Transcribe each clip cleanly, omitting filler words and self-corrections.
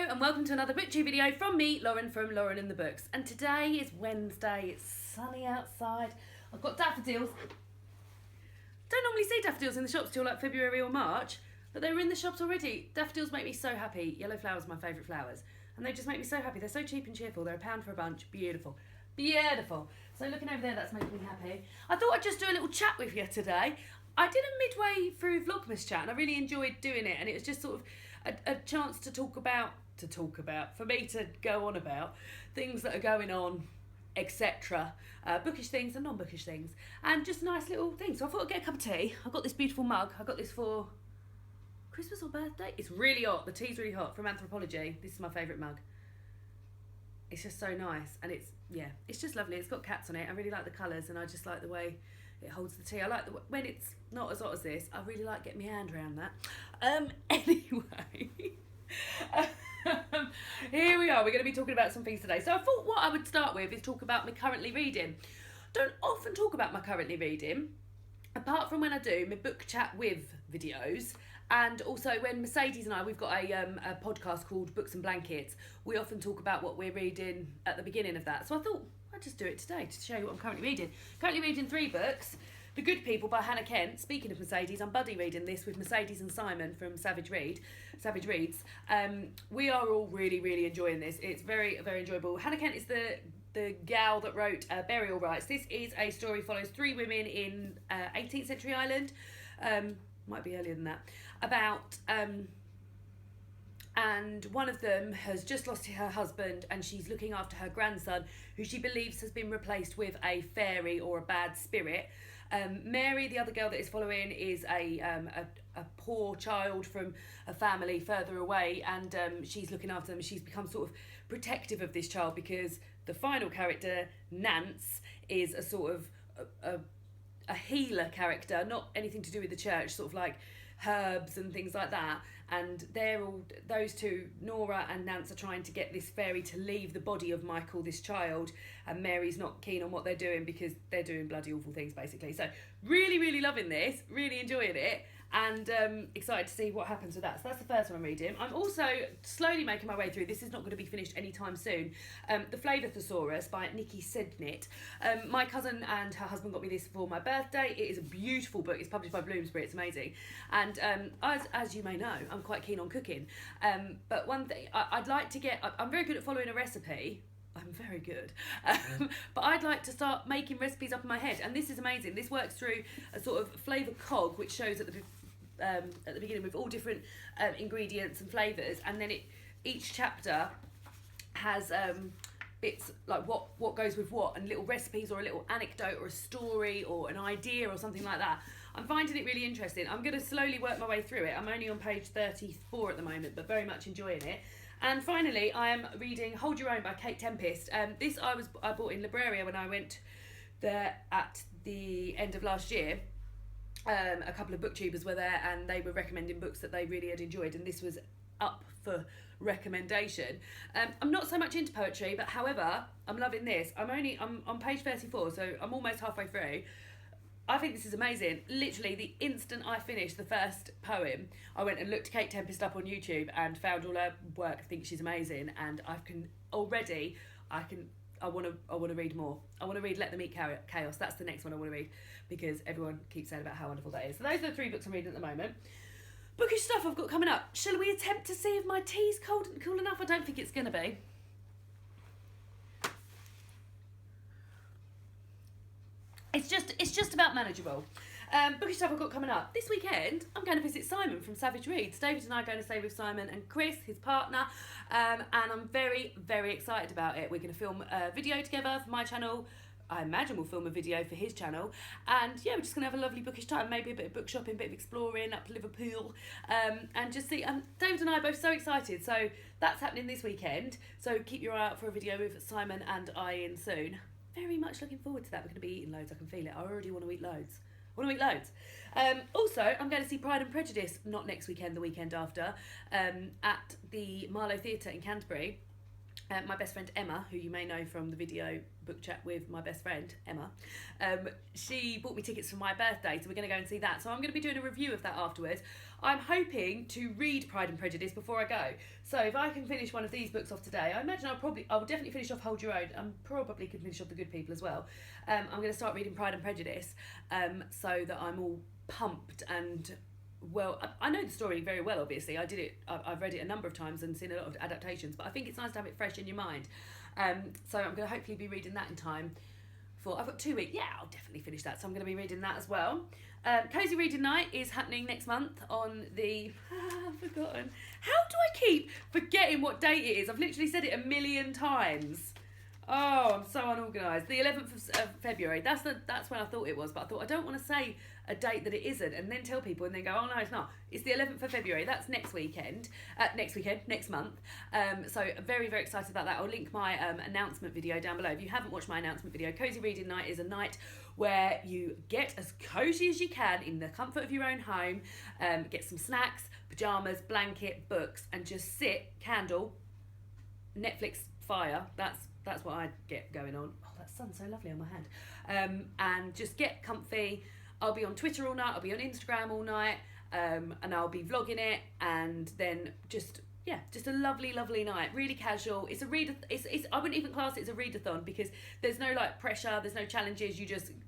and welcome to another BookTube video from me, Lauren, from Lauren and the Books. And today is Wednesday, it's sunny outside. I've got daffodils. Don't normally see daffodils in the shops till like February or March, but they were in the shops already. Daffodils make me so happy. Yellow flowers are my favourite flowers. And they just make me so happy. They're so cheap and cheerful. They're £1 for a bunch. Beautiful. Beautiful. So looking over there, that's making me happy. I thought I'd just do a little chat with you today. I did a midway through Vlogmas chat and I really enjoyed doing it, and it was just sort of a chance to talk about, for me to go on about things that are going on, etc. Bookish things and non-bookish things, and just nice little things. So I thought I'd get a cup of tea. I've got this beautiful mug. I got this for Christmas or birthday. It's really hot. The tea's really hot, from Anthropology. This is my favourite mug. It's just so nice, and it's just lovely. It's got cats on it. I really like the colours, and I just like the way it holds the tea. I like when it's not as hot as this. I really like getting my hand around that. Anyway, here we are. We're going to be talking about some things today. So I thought what I would start with is talk about my currently reading. Don't often talk about my currently reading, apart from when I do my book chat with videos. And also when Mercedes and I, we've got a podcast called Books and Blankets. We often talk about what we're reading at the beginning of that. So I thought I'd just do it today to show you what I'm currently reading. Currently reading 3 books. The Good People by Hannah Kent. Speaking of Mercedes, I'm buddy reading this with Mercedes and Simon from Savage Reads. We are all really, really enjoying this. It's very, very enjoyable. Hannah Kent is the gal that wrote Burial Rites. This is a story, follows 3 women in 18th century Ireland. Might be earlier than that, about and one of them has just lost her husband, and she's looking after her grandson, who she believes has been replaced with a fairy or a bad spirit. Mary, the other girl that is following, is a poor child from a family further away, and she's looking after them. She's become sort of protective of this child because the final character, Nance, is a sort of a healer character, not anything to do with the church, sort of like herbs and things like that. And those two, Nora and Nance, are trying to get this fairy to leave the body of Michael, this child, and Mary's not keen on what they're doing because they're doing bloody awful things, basically. So really, really loving this, really enjoying it, and excited to see what happens with that. So that's the first one I'm reading. I'm also slowly making my way through, this is not going to be finished anytime soon, the Flavour Thesaurus by Nikki Sednit. My cousin and her husband got me this for my birthday. It is a beautiful book. It's published by Bloomsbury. It's amazing. And as you may know, I'm quite keen on cooking. But one thing, I'd like to get, I'm very good at following a recipe. I'm very good. But I'd like to start making recipes up in my head. And this is amazing. This works through a sort of flavour cog, which shows at the beginning with all different ingredients and flavours. And then each chapter has bits like what goes with what, and little recipes or a little anecdote or a story or an idea or something like that. I'm finding it really interesting. I'm going to slowly work my way through it. I'm only on page 34 at the moment, but very much enjoying it. And finally, I am reading Hold Your Own by Kate Tempest. This I bought in Libraria when I went there at the end of last year. A couple of booktubers were there, and they were recommending books that they really had enjoyed, and this was up for recommendation. I'm not so much into poetry, but however, I'm loving this. I'm on page 34, so I'm almost halfway through. I think this is amazing. Literally, the instant I finished the first poem, I went and looked Kate Tempest up on YouTube and found all her work. I think she's amazing, and I want to read more. I want to read Let Them Eat Chaos. That's the next one I want to read, because everyone keeps saying about how wonderful that is. So those are the 3 books I'm reading at the moment. Bookish stuff I've got coming up. Shall we attempt to see if my tea's cool enough? I don't think it's going to be. It's just about manageable. Bookish stuff I've got coming up. This weekend, I'm going to visit Simon from Savage Reads. David and I are going to stay with Simon and Chris, his partner, and I'm very, very excited about it. We're going to film a video together for my channel. I imagine we'll film a video for his channel. And yeah, we're just going to have a lovely bookish time. Maybe a bit of book shopping, a bit of exploring up to Liverpool. And just see, David and I are both so excited. So that's happening this weekend. So keep your eye out for a video with Simon and I in soon. Very much looking forward to that. We're going to be eating loads. I can feel it. I already want to eat loads. Also, I'm going to see Pride and Prejudice, not next weekend, the weekend after, at the Marlow Theatre in Canterbury. my best friend Emma, who you may know from the video book chat with my best friend Emma, she bought me tickets for my birthday, so we're going to go and see that. So I'm going to be doing a review of that afterwards. I'm hoping to read Pride and Prejudice before I go. So if I can finish one of these books off today, I imagine I will definitely finish off Hold Your Own. I probably could finish off The Good People as well. I'm going to start reading Pride and Prejudice, so that I'm all pumped and. Well, I know the story very well, obviously. I've read it a number of times and seen a lot of adaptations, but I think it's nice to have it fresh in your mind. So I'm going to hopefully be reading that in time I've got 2 weeks. Yeah, I'll definitely finish that. So I'm going to be reading that as well. Cozy Reading Night is happening next month on the... I've forgotten. How do I keep forgetting what date it is? I've literally said it a million times. Oh, I'm so unorganised. The 11th of February. That's when I thought it was, but I thought I don't want to say a date that it isn't and then tell people and then go, oh no, it's not. It's the 11th of February. That's next month. So I'm very, very excited about that. I'll link my announcement video down below. If you haven't watched my announcement video, Cozy Reading Night is a night where you get as cosy as you can in the comfort of your own home, get some snacks, pyjamas, blanket, books, and just sit, candle, Netflix fire. That's what I get going on. Oh, that sun's so lovely on my hand. And just get comfy. I'll be on Twitter all night. I'll be on Instagram all night. And I'll be vlogging it. And then just a lovely, lovely night. Really casual. It's a I wouldn't even class it as a readathon because there's no like pressure. There's no challenges.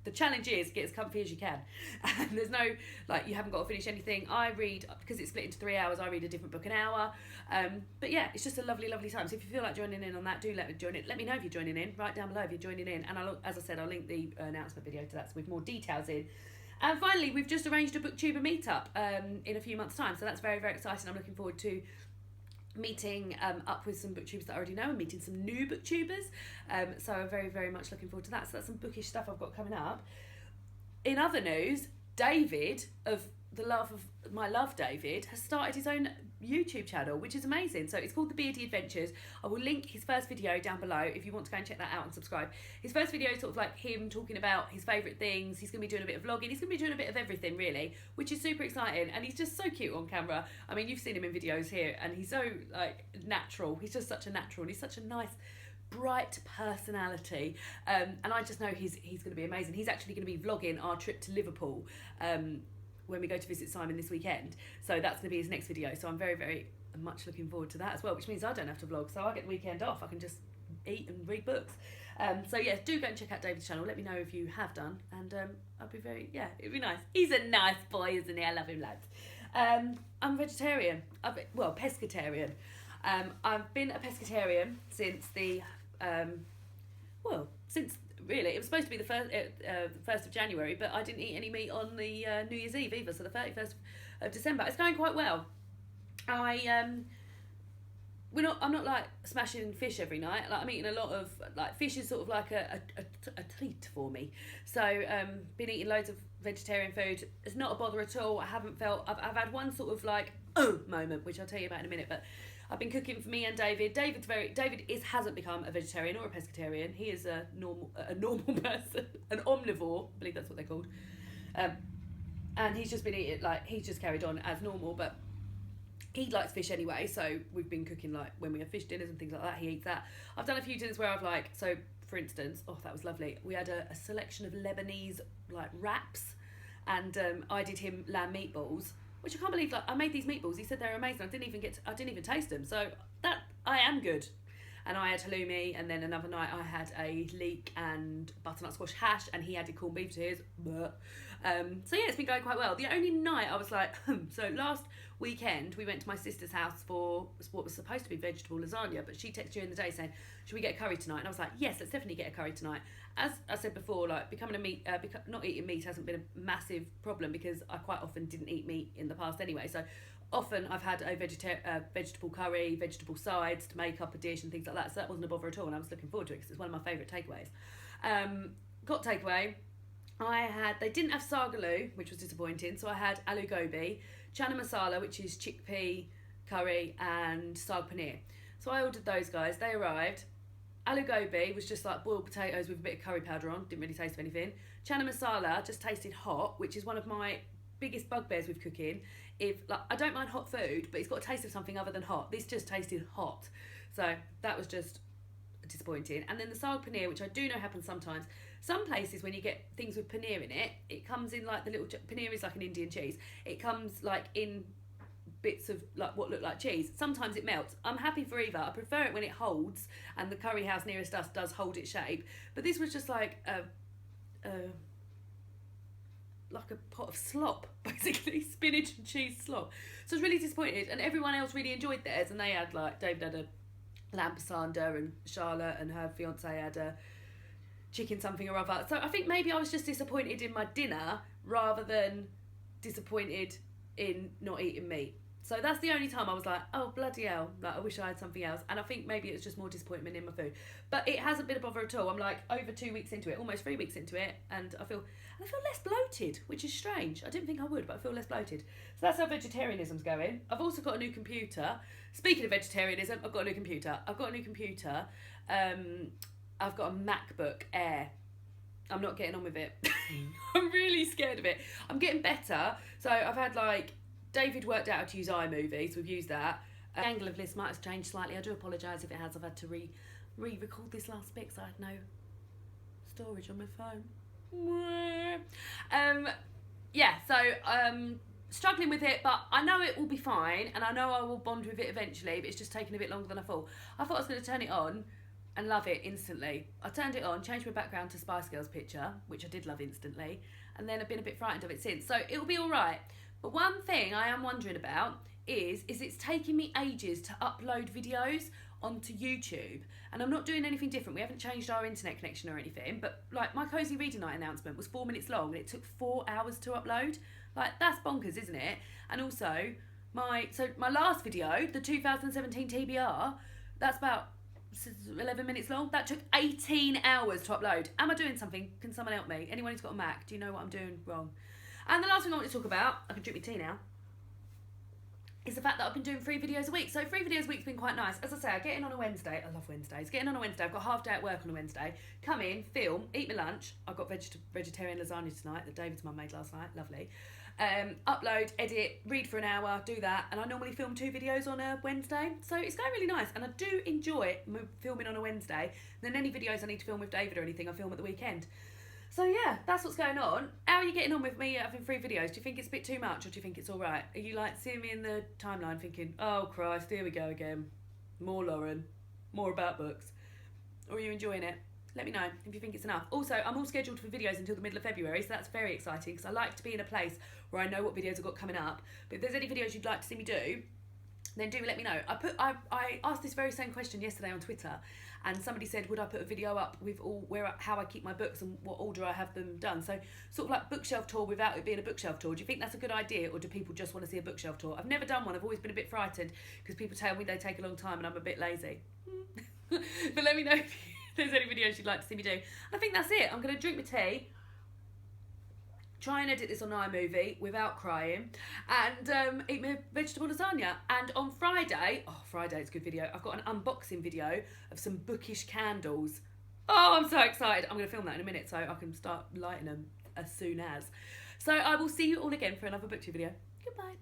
The challenge is get as comfy as you can. And there's no like you haven't got to finish anything. I read because it's split into 3 hours. I read a different book an hour. But yeah, it's just a lovely, lovely time. So if you feel like joining in on that, do let me know if you're joining in. Write down below if you're joining in. And as I said, I'll link the announcement video to that with more details in. And finally, we've just arranged a BookTuber meetup in a few months' time. So that's very, very exciting. I'm looking forward to meeting up with some booktubers that I already know and meeting some new booktubers. So I'm very, very much looking forward to that. So that's some bookish stuff I've got coming up. In other news, David of The Love of My Love David has started his own YouTube channel, which is amazing. So it's called The Beardy Adventures. I will link his first video down below if you want to go and check that out and subscribe. His first video is sort of like him talking about his favourite things. He's going to be doing a bit of vlogging. He's going to be doing a bit of everything really, which is super exciting. And he's just so cute on camera. I mean, you've seen him in videos here and he's so like natural. He's just such a natural and he's such a nice bright personality, and I just know he's going to be amazing. He's actually going to be vlogging our trip to Liverpool when we go to visit Simon this weekend, so that's going to be his next video. So I'm very, very much looking forward to that as well, which means I don't have to vlog, so I get the weekend off. I can just eat and read books. So yeah, do go and check out David's channel. Let me know if you have done, and I'll be it'd be nice. He's a nice boy, isn't he? I love him, lads. I'm vegetarian, pescatarian. I've been a pescatarian since since really it was supposed to be the 1st of January, but I didn't eat any meat on the New Year's Eve either, so the 31st of December. It's going quite well. I'm not like smashing fish every night. Like I'm eating a lot of like fish is sort of like a treat for me. So been eating loads of vegetarian food. It's not a bother at all. I've had one sort of like moment, which I'll tell you about in a minute, but I've been cooking for me and David. David hasn't become a vegetarian or a pescatarian. He is a normal person, an omnivore. I believe that's what they're called. And he's just been eating he's just carried on as normal, but he likes fish anyway. So we've been cooking like when we have fish dinners and things like that. He eats that. I've done a few dinners where I've for instance, that was lovely. We had a selection of Lebanese wraps, and I did him lamb meatballs. Which I can't believe, I made these meatballs. He said they're amazing. I didn't even taste them. So that I am good. And I had halloumi, and then another night I had a leek and butternut squash hash, and he added corned beef to his. So yeah, it's been going quite well. The only night I was like, so last weekend we went to my sister's house for what was supposed to be vegetable lasagna, but she texted during the day saying, should we get a curry tonight? And I was like, yes, let's definitely get a curry tonight. As I said before, not eating meat hasn't been a massive problem because I quite often didn't eat meat in the past anyway. So often I've had a vegetable curry, vegetable sides to make up a dish and things like that. So that wasn't a bother at all, and I was looking forward to it because it's one of my favourite takeaways. Got takeaway. They didn't have sagaloo, which was disappointing. So I had aloo gobi, chana masala, which is chickpea curry, and saag paneer. So I ordered those guys. They arrived. Aloo gobi was just like boiled potatoes with a bit of curry powder on. Didn't really taste of anything. Chana masala just tasted hot, which is one of my biggest bugbears with cooking. I don't mind hot food, but it's got a taste of something other than hot. This just tasted hot. So that was just disappointing. And then the saag paneer, which I do know happens sometimes. Some places when you get things with paneer in it, it comes in like the little paneer is like an Indian cheese. It comes like in bits of like what look like cheese. Sometimes it melts. I'm happy for either. I prefer it when it holds, and the curry house nearest us does hold its shape. But this was just like a pot of slop, basically, spinach and cheese slop. So I was really disappointed, and everyone else really enjoyed theirs, and they had like, David had a lamb pasanda, and Charlotte and her fiance had a chicken something or other. So I think maybe I was just disappointed in my dinner rather than disappointed in not eating meat. So that's the only time I was like, oh bloody hell, like I wish I had something else. And I think maybe it was just more disappointment in my food. But it hasn't been a bother at all. I'm like over 2 weeks into it, almost 3 weeks into it, and I feel less bloated, which is strange. I didn't think I would, but I feel less bloated. So that's how vegetarianism's going. I've also got a new computer. Speaking of vegetarianism, I've got a new computer. I've got a MacBook Air. I'm not getting on with it. I'm really scared of it. I'm getting better. So I've had like, David worked out how to use iMovie, so we've used that. The angle of this might have changed slightly. I do apologise if it has. I've had to re-record this last bit because I had no storage on my phone. Struggling with it, but I know it will be fine, and I know I will bond with it eventually, but it's just taking a bit longer than I thought. I thought I was going to turn it on and love it instantly. I turned it on, changed my background to Spice Girls picture, which I did love instantly, and then I've been a bit frightened of it since. So it'll be all right. But one thing I am wondering about is it's taking me ages to upload videos onto YouTube, and I'm not doing anything different. We haven't changed our internet connection or anything, but like my Cozy Reading Night announcement was 4 minutes long and it took 4 hours to upload. Like, that's bonkers, isn't it? And also my last video, the 2017 TBR, that's about 11 minutes long. That took 18 hours to upload. Am I doing something? Can someone help me? Anyone who's got a Mac, do you know what I'm doing wrong? And the last thing I want to talk about, I can drink my tea now, is the fact that I've been doing 3 videos a week. So 3 videos a week's been quite nice. As I say, I get in on a Wednesday. I love Wednesdays. Getting on a Wednesday, I've got half day at work on a Wednesday. Come in, film, eat my lunch. I've got vegetarian lasagna tonight that David's mum made last night. Lovely. Upload, edit, read for an hour, do that. And I normally film 2 videos on a Wednesday. So it's going really nice. And I do enjoy filming on a Wednesday. And then any videos I need to film with David or anything, I film at the weekend. So yeah, that's what's going on. How are you getting on with me having 3 videos? Do you think it's a bit too much, or do you think it's all right? Are you like seeing me in the timeline thinking, oh Christ, here we go again. More Lauren, more about books. Or are you enjoying it? Let me know if you think it's enough. Also, I'm all scheduled for videos until the middle of February, so that's very exciting because I like to be in a place where I know what videos I've got coming up. But if there's any videos you'd like to see me do, then do let me know. I asked this very same question yesterday on Twitter, and somebody said, would I put a video up with how I keep my books and what order I have them done? So sort of like bookshelf tour without it being a bookshelf tour. Do you think that's a good idea, or do people just want to see a bookshelf tour? I've never done one. I've always been a bit frightened because people tell me they take a long time and I'm a bit lazy. But let me know if there's any videos you'd like to see me do. And I think that's it. I'm going to drink my tea, try and edit this on iMovie without crying, and eat my vegetable lasagna. And on Friday, Friday's a good video, I've got an unboxing video of some bookish candles. Oh, I'm so excited. I'm going to film that in a minute so I can start lighting them as soon as. So I will see you all again for another BookTube video. Goodbye.